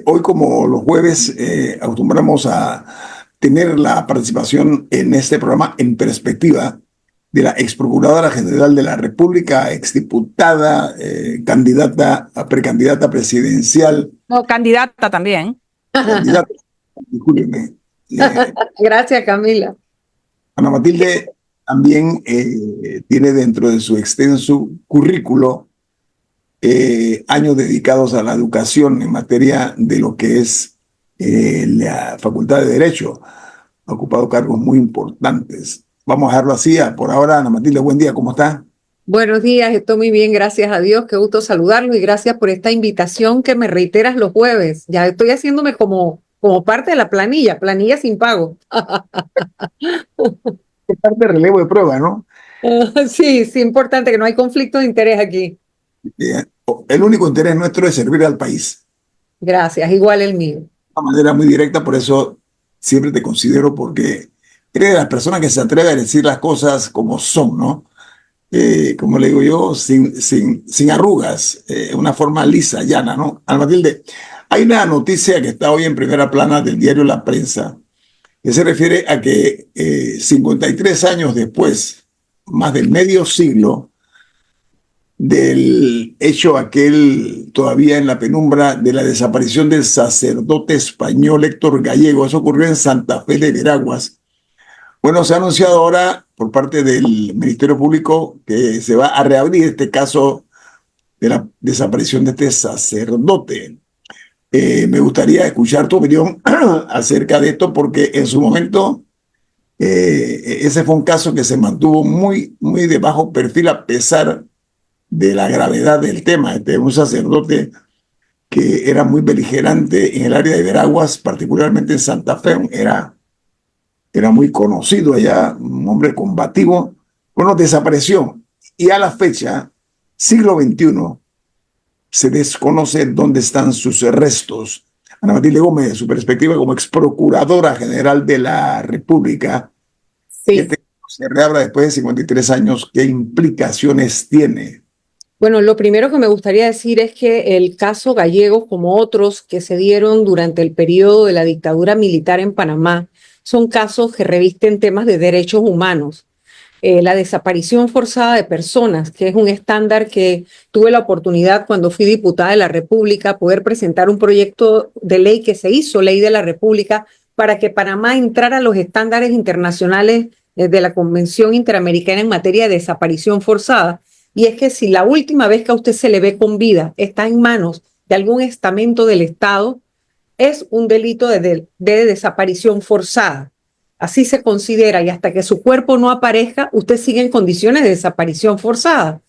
Hoy, como los jueves, acostumbramos a tener la participación en este programa en perspectiva de la ex procuradora general de la República, exdiputada, candidata, precandidata presidencial, No, candidata también. candidata, discúlpeme, Gracias, Camila. Ana Matilde también tiene dentro de su extenso currículo años dedicados a la educación en materia de lo que es la Facultad de Derecho. Ha ocupado cargos muy importantes. Vamos a dejarlo así. Por ahora, Ana Matilde, buen día, ¿cómo está? Buenos días, estoy muy bien, gracias a Dios. Qué gusto saludarlos y gracias por esta invitación que me reiteras los jueves. Ya estoy haciéndome como parte de la planilla sin pago. Es parte de relevo de prueba, ¿no? Sí, sí, importante que no hay conflicto de interés aquí. Eh, el único interés nuestro es servir al país. Gracias, igual el mío. De una manera muy directa, por eso siempre te considero, porque eres de las personas que se atreve a decir las cosas como son, ¿no? Como le digo yo, sin arrugas, una forma lisa, llana, ¿no? Ana Matilde, hay una noticia que está hoy en primera plana del diario La Prensa, que se refiere a que 53 años después, más del medio siglo, del hecho aquel todavía en la penumbra de la desaparición del sacerdote español Héctor Gallego, eso ocurrió en Santa Fe de Veraguas. Bueno, se ha anunciado ahora por parte del Ministerio Público que se va a reabrir este caso de la desaparición de este sacerdote. Me gustaría escuchar tu opinión acerca de esto porque en su momento ese fue un caso que se mantuvo muy de bajo perfil a pesar de la gravedad del tema. Un sacerdote que era muy beligerante en el área de Veraguas, particularmente en Santa Fe, era muy conocido allá, un hombre combativo. Bueno, desapareció y a la fecha, siglo XXI, se desconoce dónde están sus restos. Ana Matilde Gómez, de su perspectiva como ex procuradora general de la República, que Sí. este se reabra después de 53 años, ¿qué implicaciones tiene? Bueno, lo primero que me gustaría decir es que el caso Gallegos, como otros que se dieron durante el periodo de la dictadura militar en Panamá, son casos que revisten temas de derechos humanos. La desaparición forzada de personas, que es un estándar que tuve la oportunidad cuando fui diputada de la República, poder presentar un proyecto de ley que se hizo ley de la República para que Panamá entrara a los estándares internacionales de la Convención Interamericana en materia de desaparición forzada. Y es que si la última vez que a usted se le ve con vida está en manos de algún estamento del Estado, es un delito de desaparición forzada. Así se considera y hasta que su cuerpo no aparezca, usted sigue en condiciones de desaparición forzada,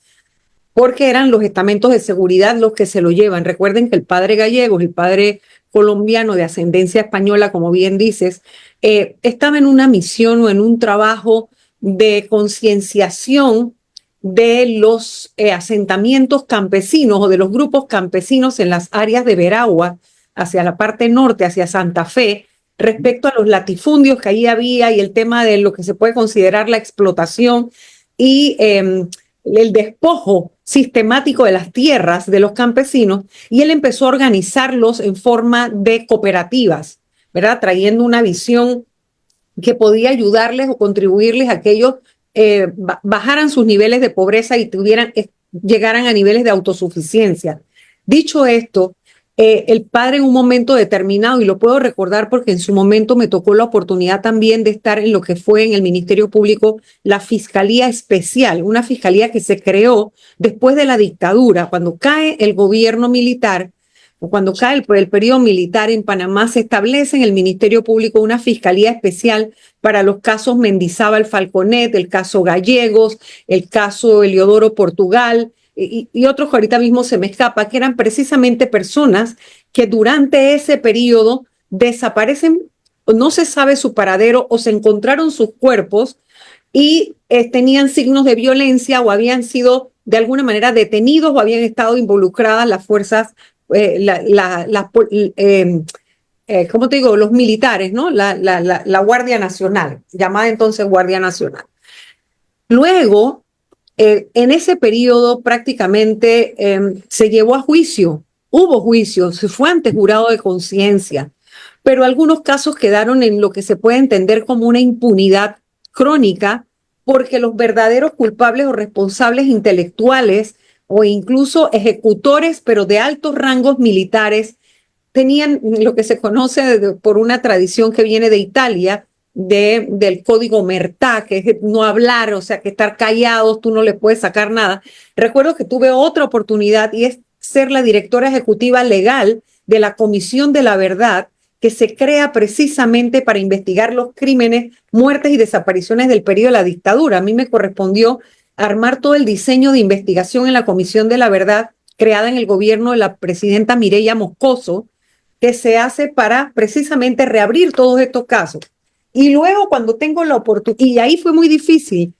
porque eran los estamentos de seguridad los que se lo llevan. Recuerden que el padre Gallegos, el padre colombiano de ascendencia española, como bien dices, estaba en una misión o en un trabajo de concienciación de los asentamientos campesinos o de los grupos campesinos en las áreas de Veragua, hacia la parte norte, hacia Santa Fe, respecto a los latifundios que ahí había y el tema de lo que se puede considerar la explotación y el despojo sistemático de las tierras de los campesinos, y él empezó a organizarlos en forma de cooperativas, ¿verdad? Trayendo una visión que podía ayudarles o contribuirles a que ellos bajaran sus niveles de pobreza y llegaran a niveles de autosuficiencia. Dicho esto, el padre en un momento determinado, y lo puedo recordar porque en su momento me tocó la oportunidad también de estar en lo que fue en el Ministerio Público la Fiscalía Especial, una fiscalía que se creó después de la dictadura, cuando cae el gobierno militar, o cuando cae el periodo militar en Panamá, se establece en el Ministerio Público una fiscalía especial para los casos Mendizábal Falconet, el caso Gallegos, el caso Eliodoro Portugal, y otros que ahorita mismo se me escapa, que eran precisamente personas que durante ese periodo desaparecen, no se sabe su paradero o se encontraron sus cuerpos y tenían signos de violencia o habían sido de alguna manera detenidos o habían estado involucradas las fuerzas, ¿cómo te digo? Los militares, ¿no? La Guardia Nacional, llamada entonces Guardia Nacional. Luego, en ese periodo prácticamente se llevó a juicio hubo juicios, se fue ante jurado de conciencia, pero algunos casos quedaron en lo que se puede entender como una impunidad crónica, porque los verdaderos culpables o responsables intelectuales o incluso ejecutores, pero de altos rangos militares, tenían lo que se conoce por una tradición que viene de Italia, del código Omertà, que es no hablar, o sea, que estar callados, tú no le puedes sacar nada. Recuerdo que tuve otra oportunidad y es ser la directora ejecutiva legal de la Comisión de la Verdad, que se crea precisamente para investigar los crímenes, muertes y desapariciones del periodo de la dictadura. A mí me correspondió armar todo el diseño de investigación en la Comisión de la Verdad, creada en el gobierno de la presidenta Mireya Moscoso, que se hace para precisamente reabrir todos estos casos. Y luego cuando tengo la oportunidad, y ahí fue muy difícil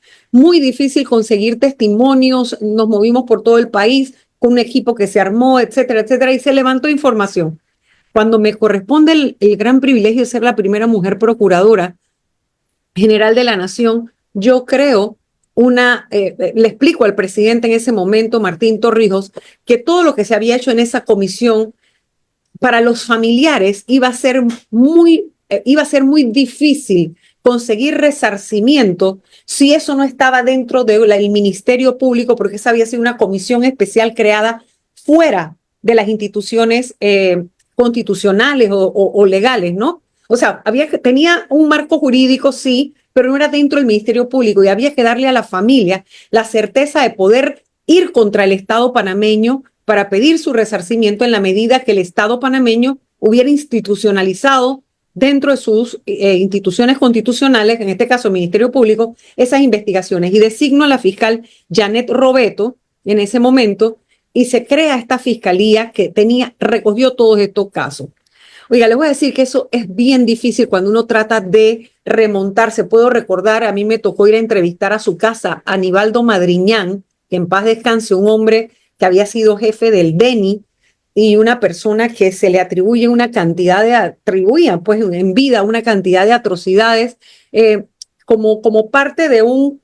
conseguir testimonios, nos movimos por todo el país con un equipo que se armó, etcétera, etcétera, y se levantó información. Cuando me corresponde el gran privilegio de ser la primera mujer procuradora general de la Nación, yo creo le explico al presidente en ese momento, Martín Torrijos, que todo lo que se había hecho en esa comisión para los familiares iba a ser muy difícil conseguir resarcimiento si eso no estaba dentro del Ministerio Público, porque esa había sido una comisión especial creada fuera de las instituciones constitucionales o legales, ¿no? O sea, tenía un marco jurídico, sí, pero no era dentro del Ministerio Público y había que darle a la familia la certeza de poder ir contra el Estado panameño para pedir su resarcimiento en la medida que el Estado panameño hubiera institucionalizado dentro de sus instituciones constitucionales, en este caso el Ministerio Público, esas investigaciones. Y designo a la fiscal Janet Robeto en ese momento y se crea esta fiscalía que recogió todos estos casos. Oiga, les voy a decir que eso es bien difícil cuando uno trata de remontarse. Puedo recordar, a mí me tocó ir a entrevistar a su casa a Aníbaldo Madriñán, que en paz descanse, un hombre que había sido jefe del DENI y una persona que se le atribuye atribuían pues en vida una cantidad de atrocidades como parte de un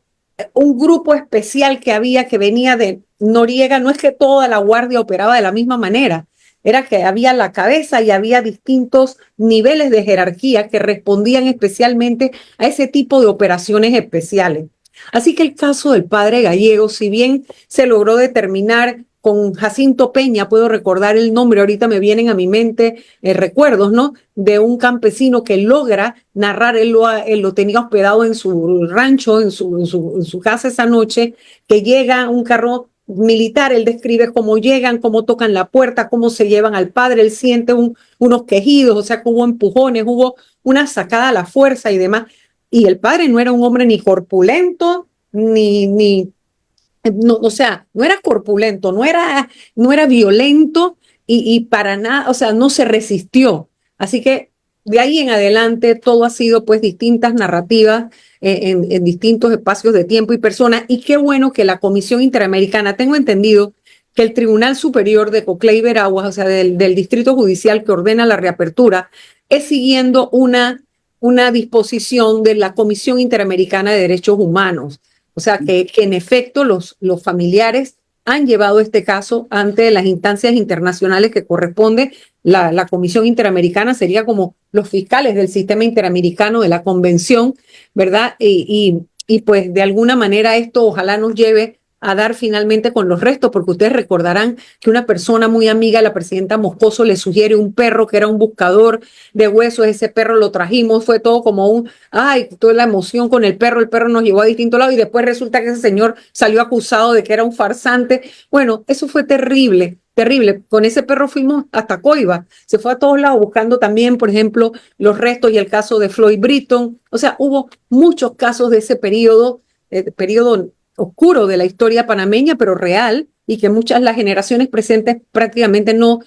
grupo especial que venía de Noriega. No es que toda la guardia operaba de la misma manera, era que había la cabeza y había distintos niveles de jerarquía que respondían especialmente a ese tipo de operaciones especiales. Así que el caso del padre Gallego, si bien se logró determinar con Jacinto Peña, puedo recordar el nombre, ahorita me vienen a mi mente recuerdos, ¿no? De un campesino que logra narrar, él lo tenía hospedado en su rancho, en su casa esa noche, que llega un carro militar, él describe cómo llegan, cómo tocan la puerta, cómo se llevan al padre, él siente unos quejidos, o sea, que hubo empujones, hubo una sacada a la fuerza y demás. Y el padre no era un hombre ni corpulento, no, o sea, no era corpulento, no era violento y para nada, o sea, no se resistió. Así que de ahí en adelante todo ha sido pues distintas narrativas en distintos espacios de tiempo y personas. Y qué bueno que la Comisión Interamericana, tengo entendido que el Tribunal Superior de Coclé y Veraguas, o sea, del Distrito Judicial que ordena la reapertura, es siguiendo una disposición de la Comisión Interamericana de Derechos Humanos. O sea, que en efecto los familiares han llevado este caso ante las instancias internacionales que corresponde. La Comisión Interamericana sería como los fiscales del sistema interamericano de la convención, ¿verdad? Y pues de alguna manera esto ojalá nos lleve a dar finalmente con los restos, porque ustedes recordarán que una persona muy amiga de la presidenta Moscoso le sugiere un perro que era un buscador de huesos. Ese perro lo trajimos, fue todo como toda la emoción con el perro nos llevó a distintos lados y después resulta que ese señor salió acusado de que era un farsante. Bueno, eso fue terrible. Terrible. Con ese perro fuimos hasta Coiba. Se fue a todos lados buscando también, por ejemplo, los restos y el caso de Floyd Britton. O sea, hubo muchos casos de ese periodo oscuro de la historia panameña, pero real, y que las generaciones presentes prácticamente no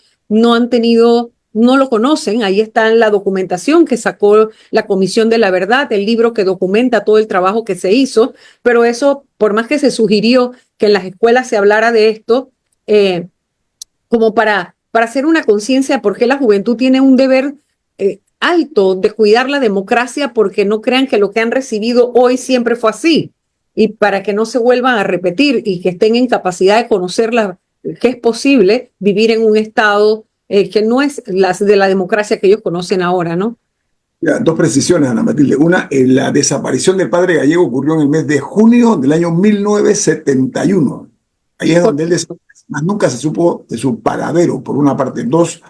han tenido, no lo conocen. Ahí está la documentación que sacó la Comisión de la Verdad, el libro que documenta todo el trabajo que se hizo, pero eso, por más que se sugirió que en las escuelas se hablara de esto, como para hacer una conciencia, porque la juventud tiene un deber alto de cuidar la democracia, porque no crean que lo que han recibido hoy siempre fue así, y para que no se vuelvan a repetir y que estén en capacidad de conocer que es posible vivir en un Estado que no es de la democracia que ellos conocen ahora, ¿no? Ya, dos precisiones, Ana Matilde. Una, la desaparición del padre Gallego ocurrió en el mes de junio del año 1971. Ahí es donde él desapareció, más nunca se supo de su paradero, por una parte. Dos,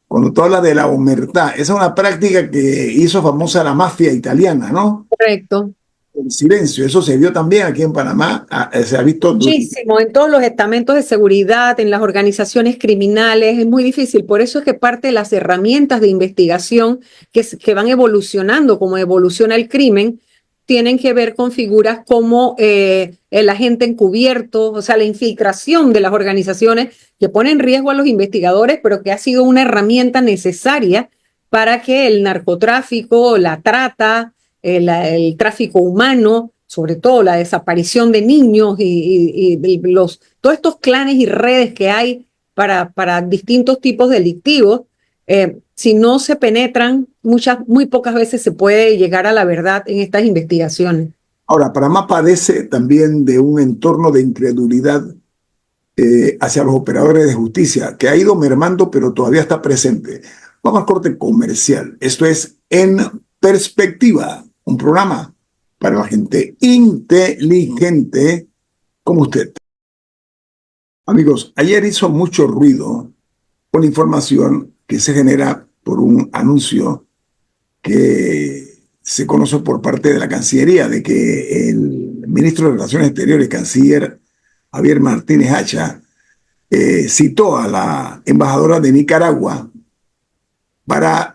cuando tú hablas de la omertá, esa es una práctica que hizo famosa la mafia italiana, ¿no? Correcto. El silencio, eso se vio también aquí en Panamá, se ha visto. Muchísimo, en todos los estamentos de seguridad, en las organizaciones criminales, es muy difícil. Por eso es que parte de las herramientas de investigación que van evolucionando, como evoluciona el crimen, tienen que ver con figuras como el agente encubierto, o sea, la infiltración de las organizaciones que pone en riesgo a los investigadores, pero que ha sido una herramienta necesaria para que el narcotráfico, la trata, el tráfico humano, sobre todo la desaparición de niños todos estos clanes y redes que hay para distintos tipos delictivos, si no se penetran, muy pocas veces se puede llegar a la verdad en estas investigaciones. Ahora, Panamá padece también de un entorno de incredulidad hacia los operadores de justicia, que ha ido mermando, pero todavía está presente. Vamos al corte comercial. Esto es En Perspectiva, un programa para la gente inteligente como usted. Amigos, ayer hizo mucho ruido una información que se genera por un anuncio que se conoce por parte de la Cancillería, de que el ministro de Relaciones Exteriores, canciller Javier Martínez Hacha, citó a la embajadora de Nicaragua para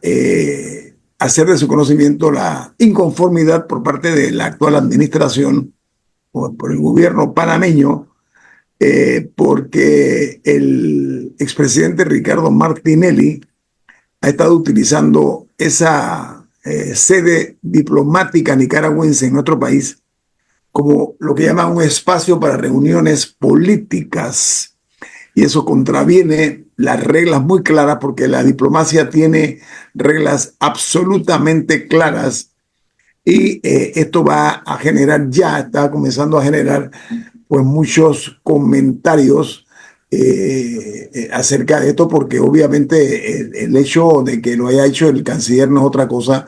hacer de su conocimiento la inconformidad por parte de la actual administración o por el gobierno panameño, porque el expresidente Ricardo Martinelli ha estado utilizando esa sede diplomática nicaragüense en nuestro país como lo que llaman un espacio para reuniones políticas. Y eso contraviene las reglas muy claras, porque la diplomacia tiene reglas absolutamente claras, y esto va a generar, ya está comenzando a generar pues muchos comentarios acerca de esto, porque obviamente el hecho de que lo haya hecho el canciller no es otra cosa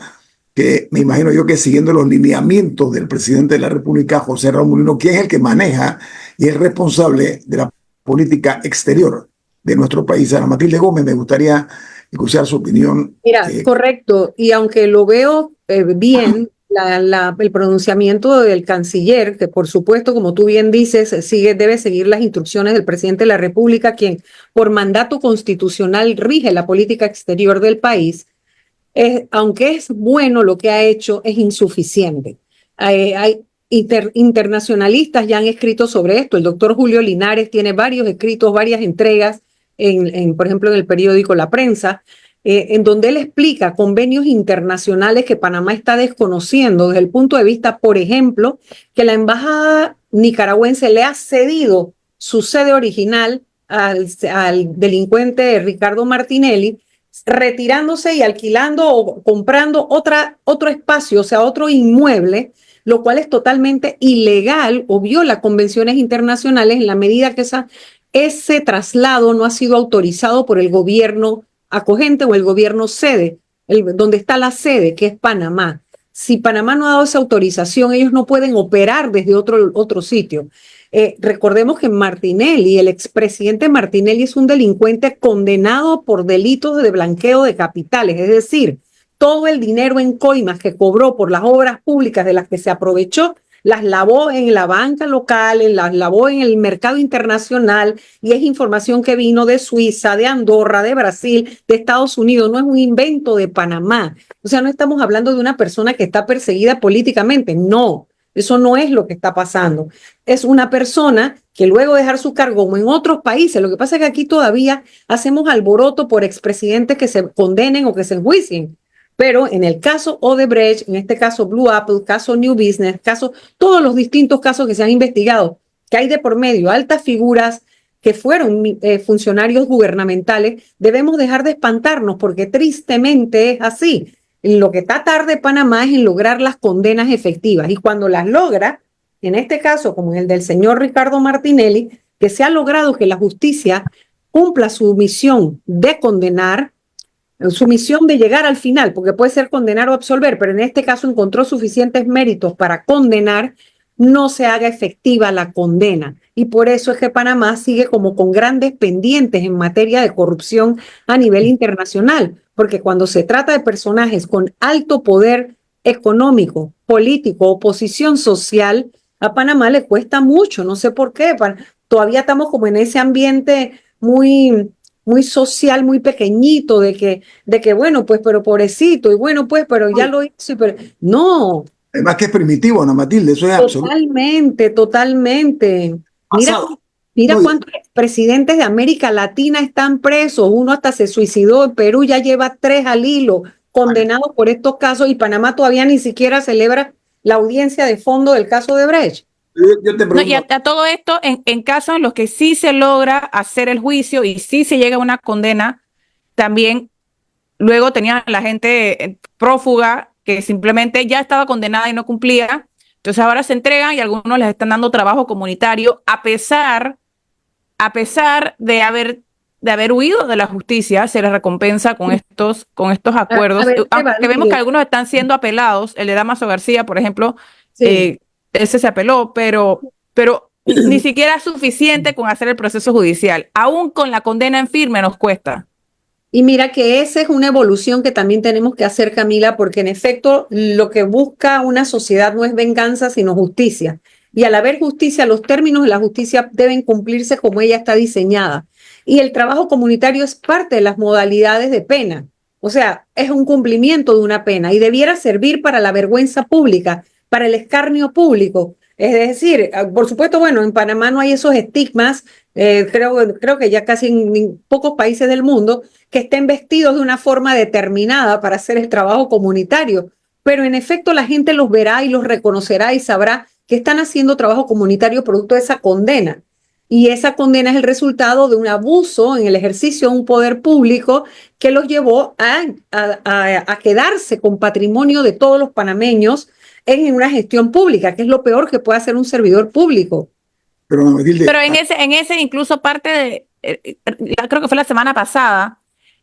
que, me imagino yo, que siguiendo los lineamientos del presidente de la República, José Raúl Mulino, quien es el que maneja y es responsable de la política exterior de nuestro país. Ana Matilde Gómez, me gustaría escuchar su opinión. Mira, correcto, y aunque lo veo bien, el pronunciamiento del canciller, que por supuesto, como tú bien dices, debe seguir las instrucciones del presidente de la República, quien por mandato constitucional rige la política exterior del país, aunque es bueno lo que ha hecho, es insuficiente. Hay internacionalistas ya han escrito sobre esto. El doctor Julio Linares tiene varios escritos, varias entregas, por ejemplo, en el periódico La Prensa, en donde él explica convenios internacionales que Panamá está desconociendo desde el punto de vista, por ejemplo, que la embajada nicaragüense le ha cedido su sede original al delincuente Ricardo Martinelli, retirándose y alquilando o comprando otro espacio, o sea, otro inmueble, lo cual es totalmente ilegal o viola convenciones internacionales en la medida que ese traslado no ha sido autorizado por el gobierno acogente o el gobierno sede, donde está la sede, que es Panamá. Si Panamá no ha dado esa autorización, ellos no pueden operar desde otro sitio. Recordemos que Martinelli, el expresidente Martinelli, es un delincuente condenado por delitos de blanqueo de capitales, es decir, todo el dinero en coimas que cobró por las obras públicas de las que se aprovechó, las lavó en la banca local, las lavó en el mercado internacional, y es información que vino de Suiza, de Andorra, de Brasil, de Estados Unidos, no es un invento de Panamá. O sea, no estamos hablando de una persona que está perseguida políticamente, no. Eso no es lo que está pasando. Es una persona que luego de dejar su cargo, como en otros países, lo que pasa es que aquí todavía hacemos alboroto por expresidentes que se condenen o que se enjuicien. Pero en el caso Odebrecht, en este caso Blue Apple, caso New Business, todos los distintos casos que se han investigado, que hay de por medio altas figuras que fueron funcionarios gubernamentales, debemos dejar de espantarnos, porque tristemente es así. Lo que está tarde Panamá es en lograr las condenas efectivas, y cuando las logra, en este caso como en el del señor Ricardo Martinelli, que se ha logrado que la justicia cumpla su misión de condenar, su misión de llegar al final, porque puede ser condenar o absolver, pero en este caso encontró suficientes méritos para condenar, no se haga efectiva la condena. Y por eso es que Panamá sigue como con grandes pendientes en materia de corrupción a nivel internacional, porque cuando se trata de personajes con alto poder económico, político, oposición social, a Panamá le cuesta mucho, no sé por qué. Todavía estamos como en ese ambiente muy social, muy pequeñito, de que bueno, pues, pero pobrecito, y bueno, pues, pero ya lo hizo, pero no. Además que es primitivo, Ana Matilde, eso es absoluto. Totalmente, totalmente. Mira, Pasado. mira No, cuántos presidentes de América Latina están presos. Uno hasta se suicidó. En Perú ya lleva 3 al hilo condenados por estos casos y Panamá todavía ni siquiera celebra la audiencia de fondo del caso de Brecht. yo te No, y pregunto, a todo esto, en casos en los que sí se logra hacer el juicio y sí se llega a una condena, también luego tenía la gente prófuga que simplemente ya estaba condenada y no cumplía. Entonces ahora se entregan y algunos les están dando trabajo comunitario a pesar de haber huido de la justicia, se les recompensa con estos A acuerdos. ver, Aunque vemos que Valeria, algunos están siendo apelados, el de Damaso García, por ejemplo, sí. ese se apeló, pero ni siquiera es suficiente con hacer el proceso judicial. Aún con la condena en firme nos cuesta. Y mira que esa es una evolución que también tenemos que hacer, Camila, porque en efecto lo que busca una sociedad no es venganza, sino justicia. Y al haber justicia, los términos de la justicia deben cumplirse como ella está diseñada. Y el trabajo comunitario es parte de las modalidades de pena. O sea, es un cumplimiento de una pena y debiera servir para la vergüenza pública, para el escarnio público. Es decir, por supuesto, bueno, en Panamá no hay esos estigmas, creo que ya casi en pocos países del mundo, que estén vestidos de una forma determinada para hacer el trabajo comunitario. Pero en efecto la gente los verá y los reconocerá y sabrá que están haciendo trabajo comunitario producto de esa condena. Y esa condena es el resultado de un abuso en el ejercicio de un poder público que los llevó a quedarse con patrimonio de todos los panameños en una gestión pública, que es lo peor que puede hacer un servidor público. pero Ana Matilde, Pero en ese incluso parte de, creo que fue la semana pasada,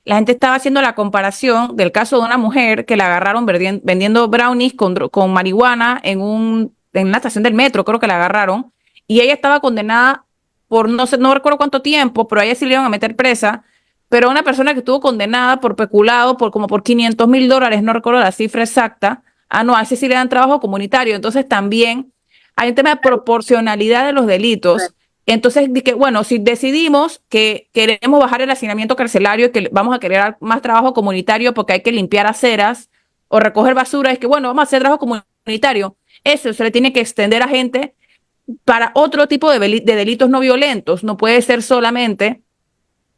la gente estaba haciendo la comparación del caso de una mujer que la agarraron vendiendo brownies con marihuana en una estación del metro, creo que la agarraron, y ella estaba condenada por no sé, no recuerdo cuánto tiempo, pero a ella sí le iban a meter presa, pero una persona que estuvo condenada por peculado como por $500,000, no recuerdo la cifra exacta, no, a ese sí le dan trabajo comunitario, entonces también hay un tema de proporcionalidad de los delitos. Entonces, bueno, si decidimos que queremos bajar el hacinamiento carcelario y que vamos a querer más trabajo comunitario porque hay que limpiar aceras o recoger basura, es que, bueno, vamos a hacer trabajo comunitario. Eso se le tiene que extender a gente para otro tipo de delitos no violentos. No puede ser solamente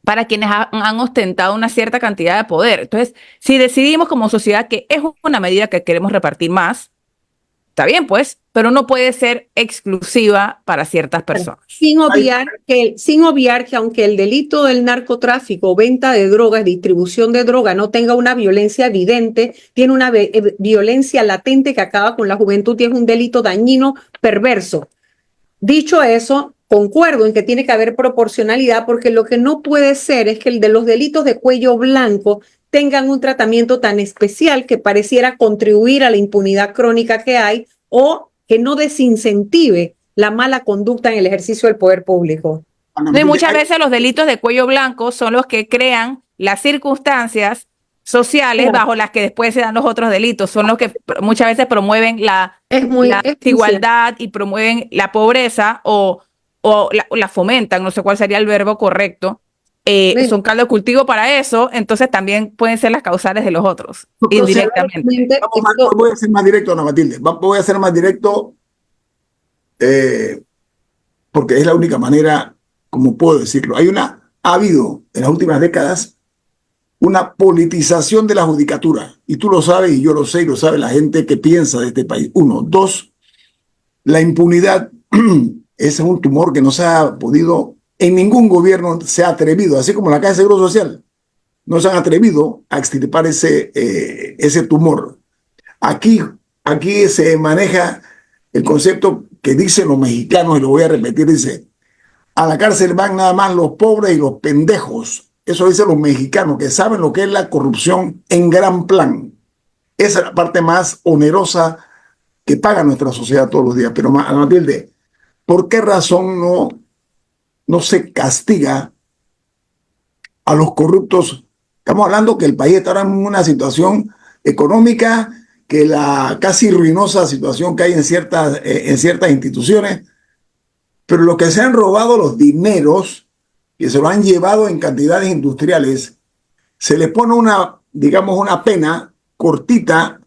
para quienes han ostentado una cierta cantidad de poder. Entonces, si decidimos como sociedad que es una medida que queremos repartir más, está bien, pues, pero no puede ser exclusiva para ciertas personas. Sin obviar que aunque el delito del narcotráfico, venta de drogas, distribución de droga no tenga una violencia evidente, tiene una violencia latente que acaba con la juventud y es un delito dañino, perverso. Dicho eso, concuerdo en que tiene que haber proporcionalidad porque lo que no puede ser es que el de los delitos de cuello blanco tengan un tratamiento tan especial que pareciera contribuir a la impunidad crónica que hay o que no desincentive la mala conducta en el ejercicio del poder público. Ana Y Matilde, muchas veces los delitos de cuello blanco son los que crean las circunstancias sociales bajo las que después se dan los otros delitos. Son los que muchas veces promueven la desigualdad y promueven la pobreza o la fomentan, no sé cuál sería el verbo correcto. Son caldo de cultivo para eso, entonces también pueden ser las causales de los otros, indirectamente. voy a ser más directo, Ana Matilde. Voy a ser más directo porque es la única manera, como puedo decirlo. Ha habido en las últimas décadas una politización de la judicatura. Y tú lo sabes, y yo lo sé, y lo sabe la gente que piensa de este país. Uno. Dos, la impunidad ese es un tumor que no se ha podido, en ningún gobierno se ha atrevido, así como la Caja de Seguro Social, no se han atrevido a extirpar ese tumor. Aquí se maneja el concepto que dicen los mexicanos, y lo voy a repetir, dice, a la cárcel van nada más los pobres y los pendejos. Eso dicen los mexicanos, que saben lo que es la corrupción en gran plan. Esa es la parte más onerosa que paga nuestra sociedad todos los días. Pero, Matilde, ¿por qué razón no se castiga a los corruptos? Estamos hablando que el país está ahora en una situación económica, que la casi ruinosa situación que hay en ciertas instituciones, pero los que se han robado los dineros, que se lo han llevado en cantidades industriales, se les pone digamos, una pena cortita,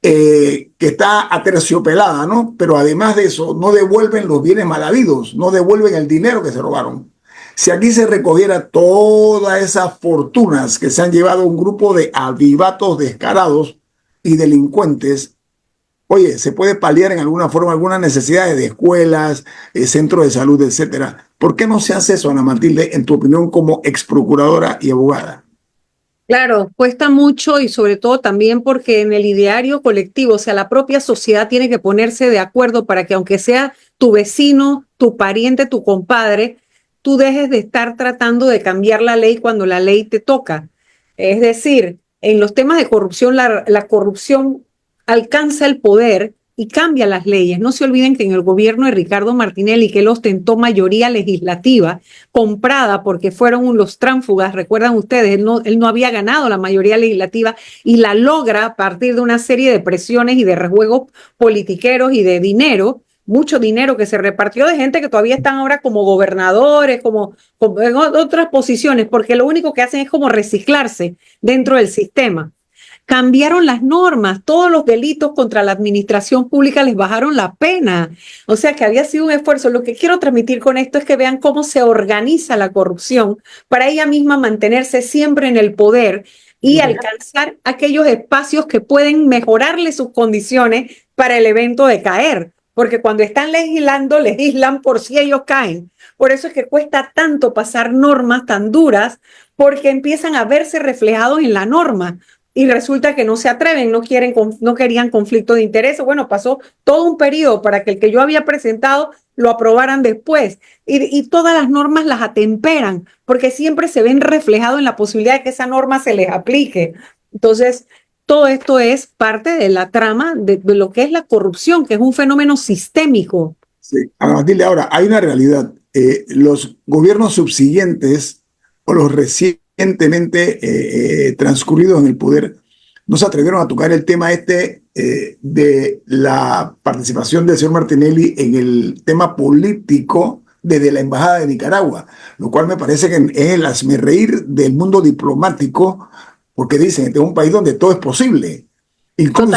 que está aterciopelada, ¿no? Pero además de eso, no devuelven los bienes mal habidos, no devuelven el dinero que se robaron. Si aquí se recogiera todas esas fortunas que se han llevado un grupo de avivatos descarados y delincuentes, oye, se puede paliar en alguna forma algunas necesidades de escuelas, centros de salud, etcétera. ¿Por qué no se hace eso, Ana Matilde, en tu opinión como ex procuradora y abogada? Claro, cuesta mucho y sobre todo también porque en el ideario colectivo, o sea, la propia sociedad tiene que ponerse de acuerdo para que aunque sea tu vecino, tu pariente, tu compadre, tú dejes de estar tratando de cambiar la ley cuando la ley te toca. Es decir, en los temas de corrupción, la corrupción alcanza el poder y cambia las leyes. No se olviden que en el gobierno de Ricardo Martinelli, que él ostentó mayoría legislativa, comprada porque fueron los tránsfugas, recuerdan ustedes, él no había ganado la mayoría legislativa y la logra a partir de una serie de presiones y de rejuegos politiqueros y de dinero, mucho dinero que se repartió de gente que todavía están ahora como gobernadores, como en otras posiciones, porque lo único que hacen es como reciclarse dentro del sistema. Cambiaron las normas, todos los delitos contra la administración pública les bajaron la pena. O sea que había sido un esfuerzo. Lo que quiero transmitir con esto es que vean cómo se organiza la corrupción para ella misma mantenerse siempre en el poder y alcanzar aquellos espacios que pueden mejorarle sus condiciones para el evento de caer. Porque cuando están legislando, legislan por si ellos caen. Por eso es que cuesta tanto pasar normas tan duras, porque empiezan a verse reflejados en la norma. Y resulta que no se atreven, no querían conflicto de interés. Bueno, pasó todo un periodo para que el que yo había presentado lo aprobaran después. Y todas las normas las atemperan, porque siempre se ven reflejados en la posibilidad de que esa norma se les aplique. Entonces, todo esto es parte de la trama de lo que es la corrupción, que es un fenómeno sistémico. Sí, Ana Matilde, ahora hay una realidad. Los gobiernos subsiguientes o los recientemente transcurridos en el poder no se atrevieron a tocar el tema de la participación del señor Martinelli en el tema político desde la Embajada de Nicaragua, lo cual me parece que es el hazmerreír del mundo diplomático, porque dicen que este es un país donde todo es posible. Incluso,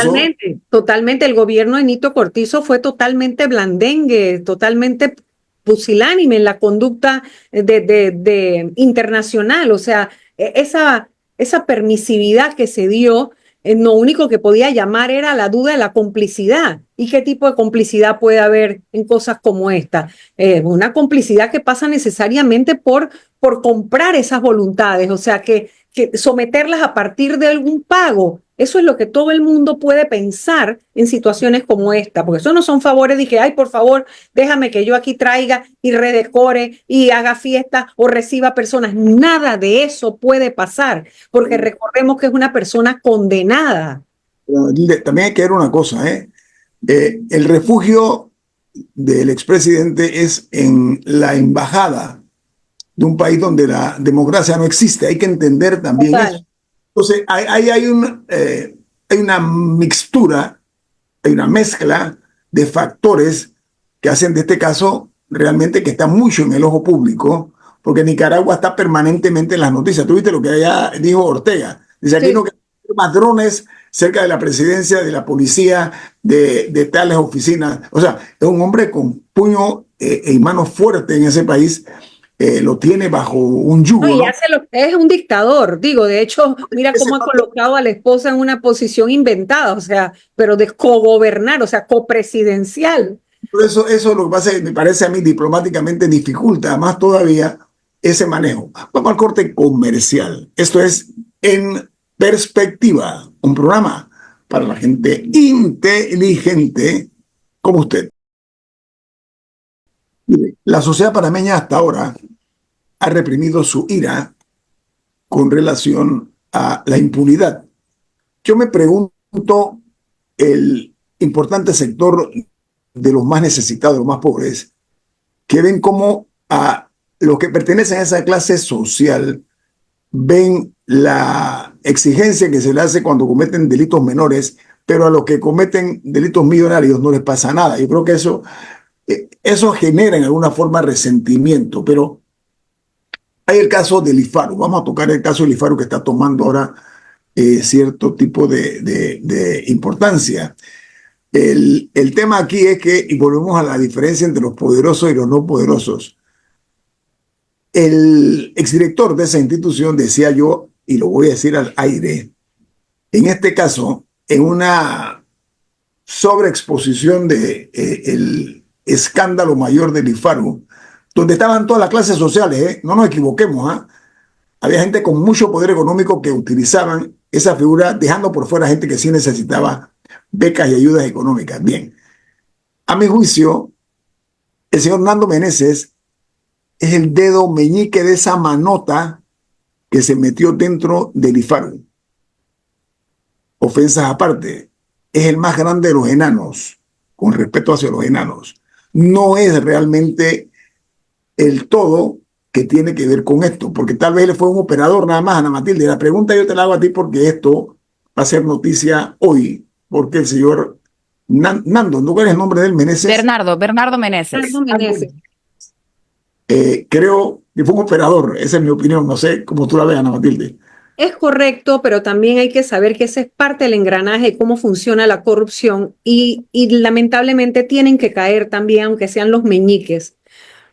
Totalmente. El gobierno de Nito Cortizo fue totalmente blandengue, totalmente pusilánime en la conducta de internacional. O sea, esa permisividad que se dio, lo único que podía llamar era la duda de la complicidad. ¿Y qué tipo de complicidad puede haber en cosas como esta? Una complicidad que pasa necesariamente por comprar esas voluntades, o sea, que someterlas a partir de algún pago. Eso es lo que todo el mundo puede pensar en situaciones como esta, porque eso no son favores de que, ay, por favor, déjame que yo aquí traiga y redecore y haga fiesta o reciba personas. Nada de eso puede pasar, porque recordemos que es una persona condenada. también hay que ver una cosa, el refugio del expresidente es en la embajada de un país donde la democracia no existe. Hay que entender también eso. Entonces, hay una mixtura, hay una mezcla de factores que hacen de este caso realmente que está mucho en el ojo público, porque Nicaragua está permanentemente en las noticias. ¿Tú viste lo que allá dijo Ortega? Dice, aquí no queremos más drones cerca de la presidencia, de la policía, de tales oficinas. O sea, es un hombre con puño y mano fuerte en ese país. Lo tiene bajo un yugo. No, es un dictador, digo, de hecho, mira cómo ha colocado a la esposa en una posición inventada, o sea, pero de cogobernar, o sea, copresidencial. Por eso lo que pasa es que me parece a mí diplomáticamente dificulta más todavía ese manejo. Vamos al corte comercial. Esto es En Perspectiva, un programa para la gente inteligente como usted. Mire, la sociedad panameña hasta ahora ha reprimido su ira con relación a la impunidad. Yo me pregunto, el importante sector de los más necesitados, los más pobres, que ven cómo a los que pertenecen a esa clase social ven la exigencia que se le hace cuando cometen delitos menores, pero a los que cometen delitos millonarios no les pasa nada. Yo creo que eso genera en alguna forma resentimiento, pero hay el caso del IFARU. Vamos a tocar el caso del IFARU que está tomando ahora cierto tipo de importancia. El tema aquí es que, y volvemos a la diferencia entre los poderosos y los no poderosos, el exdirector de esa institución decía yo, y lo voy a decir al aire, en este caso, en una sobreexposición de el escándalo mayor del IFARU, donde estaban todas las clases sociales, no nos equivoquemos, había gente con mucho poder económico que utilizaban esa figura, dejando por fuera gente que sí necesitaba becas y ayudas económicas. Bien, a mi juicio, el señor Nando Meneses es el dedo meñique de esa manota que se metió dentro del IFARU. Ofensas aparte, es el más grande de los enanos, con respeto hacia los enanos. No es realmente el todo que tiene que ver con esto, porque tal vez él fue un operador nada más, Ana Matilde. La pregunta yo te la hago a ti porque esto va a ser noticia hoy, porque el señor Nando, ¿no? ¿Cuál es el nombre del Meneses? Bernardo Meneses. Creo que fue un operador, esa es mi opinión, no sé cómo tú la ves, Ana Matilde. Es correcto, pero también hay que saber que ese es parte del engranaje de cómo funciona la corrupción y lamentablemente tienen que caer también, aunque sean los meñiques.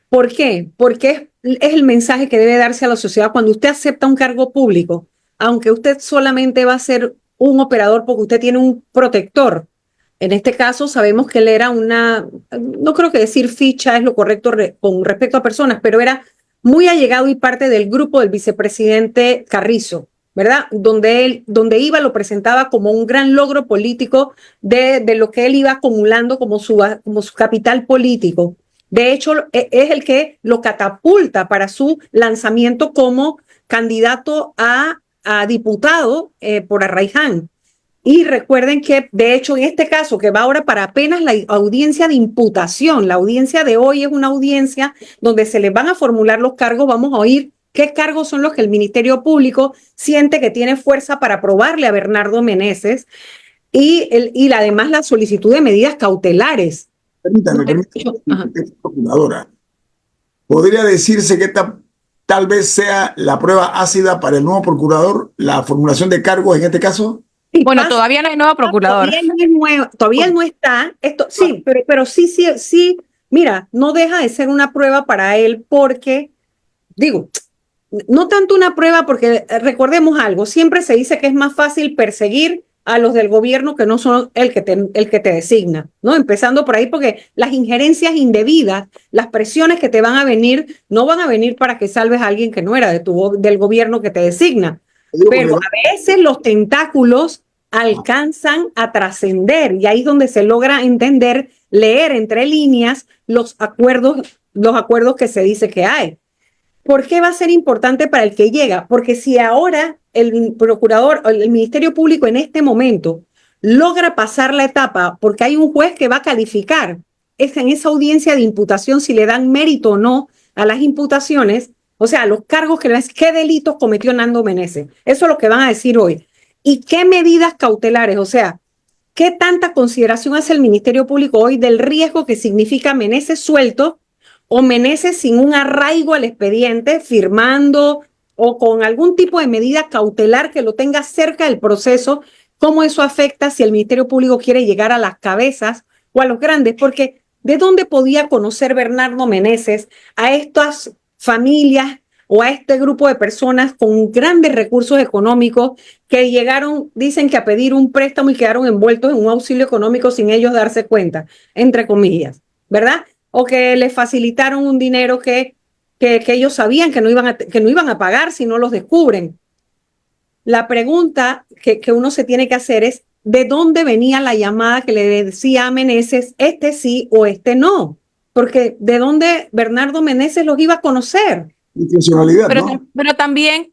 ¿Por qué? Porque es el mensaje que debe darse a la sociedad cuando usted acepta un cargo público, aunque usted solamente va a ser un operador porque usted tiene un protector. En este caso sabemos que él era no creo que decir ficha es lo correcto con respecto a personas, pero era muy allegado y parte del grupo del vicepresidente Carrizo, ¿verdad? Donde iba lo presentaba como un gran logro político de lo que él iba acumulando como su capital político. De hecho, es el que lo catapulta para su lanzamiento como candidato a diputado por Arraiján. Y recuerden que, de hecho, en este caso, que va ahora para apenas la audiencia de imputación, la audiencia de hoy es una audiencia donde se les van a formular los cargos, vamos a oír qué cargos son los que el Ministerio Público siente que tiene fuerza para probarle a Bernardo Meneses y además la solicitud de medidas cautelares. Permítame, procuradora. ¿Podría decirse que tal vez sea la prueba ácida para el nuevo procurador, la formulación de cargos en este caso? Bueno, todavía no hay nuevo procurador. Todavía no está. Sí, pero sí, mira, no deja de ser una prueba para él porque, digo, no tanto una prueba porque recordemos algo, siempre se dice que es más fácil perseguir a los del gobierno que no son el que te designa, ¿no? Empezando por ahí porque las injerencias indebidas, las presiones que te van a venir, no van a venir para que salves a alguien que no era del gobierno que te designa. Pero a veces los tentáculos alcanzan a trascender y ahí es donde se logra entender, leer entre líneas los acuerdos que se dice que hay. ¿Por qué va a ser importante para el que llega? Porque si ahora el procurador o el Ministerio Público en este momento logra pasar la etapa porque hay un juez que va a calificar en esa audiencia de imputación si le dan mérito o no a las imputaciones, o sea, los cargos qué delitos cometió Nando Meneses. Eso es lo que van a decir hoy. ¿Y qué medidas cautelares? O sea, ¿qué tanta consideración hace el Ministerio Público hoy del riesgo que significa Meneses suelto o Meneses sin un arraigo al expediente, firmando o con algún tipo de medida cautelar que lo tenga cerca del proceso? ¿Cómo eso afecta si el Ministerio Público quiere llegar a las cabezas o a los grandes? Porque ¿de dónde podía conocer Bernardo Meneses a estas familias o a este grupo de personas con grandes recursos económicos que llegaron, dicen que a pedir un préstamo y quedaron envueltos en un auxilio económico sin ellos darse cuenta, entre comillas, ¿verdad? O que les facilitaron un dinero que ellos sabían que no iban a pagar si no los descubren. La pregunta que uno se tiene que hacer es, ¿de dónde venía la llamada que le decía a Meneses, este sí o este no? porque ¿de dónde Bernardo Meneses los iba a conocer? Discrecionalidad, ¿no? Pero también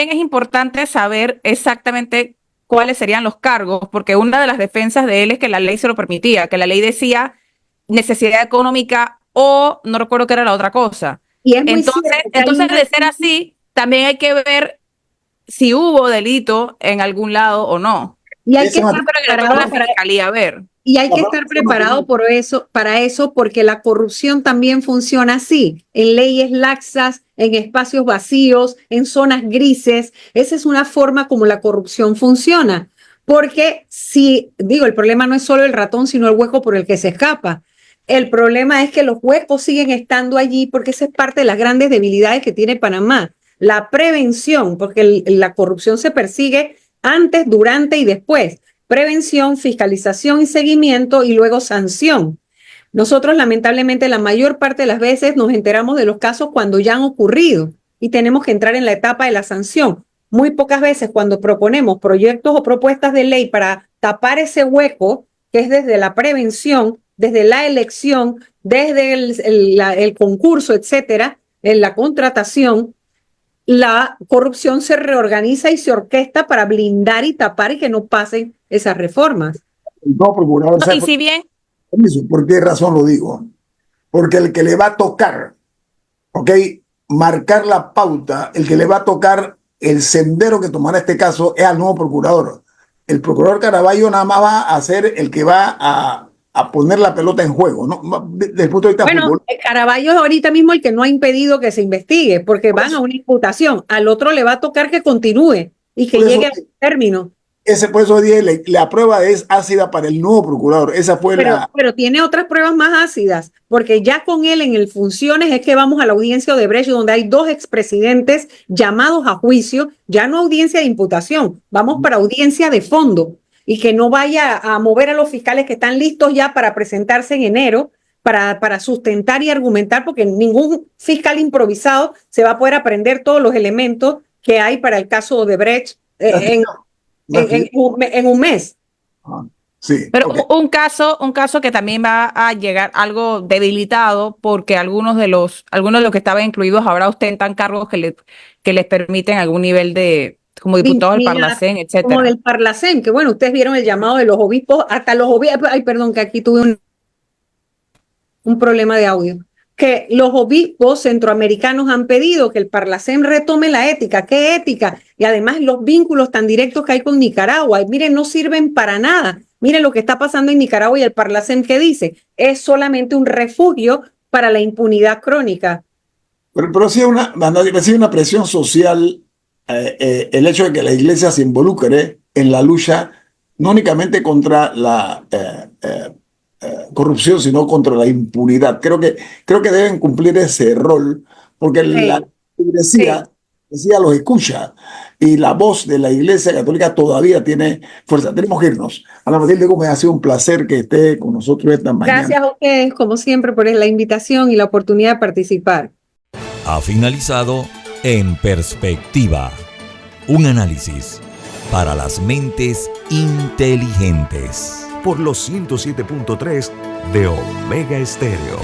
es importante saber exactamente cuáles serían los cargos, porque una de las defensas de él es que la ley se lo permitía, que la ley decía necesidad económica o no recuerdo qué era la otra cosa. Y es muy cierto que Entonces, de ser así, también hay que ver si hubo delito en algún lado o no. y hay que Esa- estar Pero que le toca a preparado la fiscalía ver. Y hay que Ajá, estar eso no preparado tenemos. por eso, para eso, porque la corrupción también funciona así, en leyes laxas, en espacios vacíos, en zonas grises. Esa es una forma como la corrupción funciona. Porque si, digo, el problema no es solo el ratón, sino el hueco por el que se escapa. El problema es que los huecos siguen estando allí porque esa es parte de las grandes debilidades que tiene Panamá. La prevención, porque la corrupción se persigue antes, durante y después. Prevención, fiscalización y seguimiento y luego sanción. Nosotros lamentablemente la mayor parte de las veces nos enteramos de los casos cuando ya han ocurrido y tenemos que entrar en la etapa de la sanción. Muy pocas veces cuando proponemos proyectos o propuestas de ley para tapar ese hueco, que es desde la prevención, desde la elección, desde el concurso, etcétera, en la contratación, la corrupción se reorganiza y se orquesta para blindar y tapar y que no pasen esas reformas. No, procurador, Y si bien, ¿por qué razón lo digo? Porque el que le va a tocar, ¿ok? Marcar la pauta, el que le va a tocar el sendero que tomará este caso es al nuevo procurador. El procurador Caraballo nada más va a ser el que va a poner la pelota en juego, ¿no? Desde el punto de vista Bueno, fútbol. Caraballo es ahorita mismo el que no ha impedido que se investigue, porque van a una imputación. Al otro le va a tocar que continúe y que Por eso- llegue a su término. Por eso dije, la prueba es ácida para el nuevo procurador. Esa fue Pero tiene otras pruebas más ácidas, porque ya con él en el funciones es que vamos a la audiencia de Brecht, donde hay 2 expresidentes llamados a juicio, ya no audiencia de imputación, vamos para audiencia de fondo, y que no vaya a mover a los fiscales que están listos ya para presentarse en enero, para sustentar y argumentar, porque ningún fiscal improvisado se va a poder aprender todos los elementos que hay para el caso de Brecht en un mes. Sí, pero okay. un caso que también va a llegar algo debilitado porque algunos de los que estaban incluidos ahora ostentan cargos que les permiten algún nivel de, como diputados del Parlacén, Como etcétera. del Parlacén, que bueno, ustedes vieron el llamado de los obispos, hasta los obispos, ay, perdón, que aquí tuve un problema de audio, que los obispos centroamericanos han pedido que el Parlacén retome la ética. ¿Qué ética? Y además los vínculos tan directos que hay con Nicaragua. Y miren, no sirven para nada. Miren lo que está pasando en Nicaragua y el Parlacén, ¿qué dice? Es solamente un refugio para la impunidad crónica. Pero sí recibe una presión social el hecho de que la iglesia se involucre en la lucha no únicamente contra la corrupción, sino contra la impunidad. Creo que deben cumplir ese rol, porque la iglesia los escucha y la voz de la Iglesia Católica todavía tiene fuerza. Tenemos que irnos. Ana Matilde Gómez, ha sido un placer que esté con nosotros esta mañana. Gracias a ustedes, como siempre, por la invitación y la oportunidad de participar. Ha finalizado En Perspectiva, un análisis para las mentes inteligentes. Por los 107.3 de Omega Estéreo.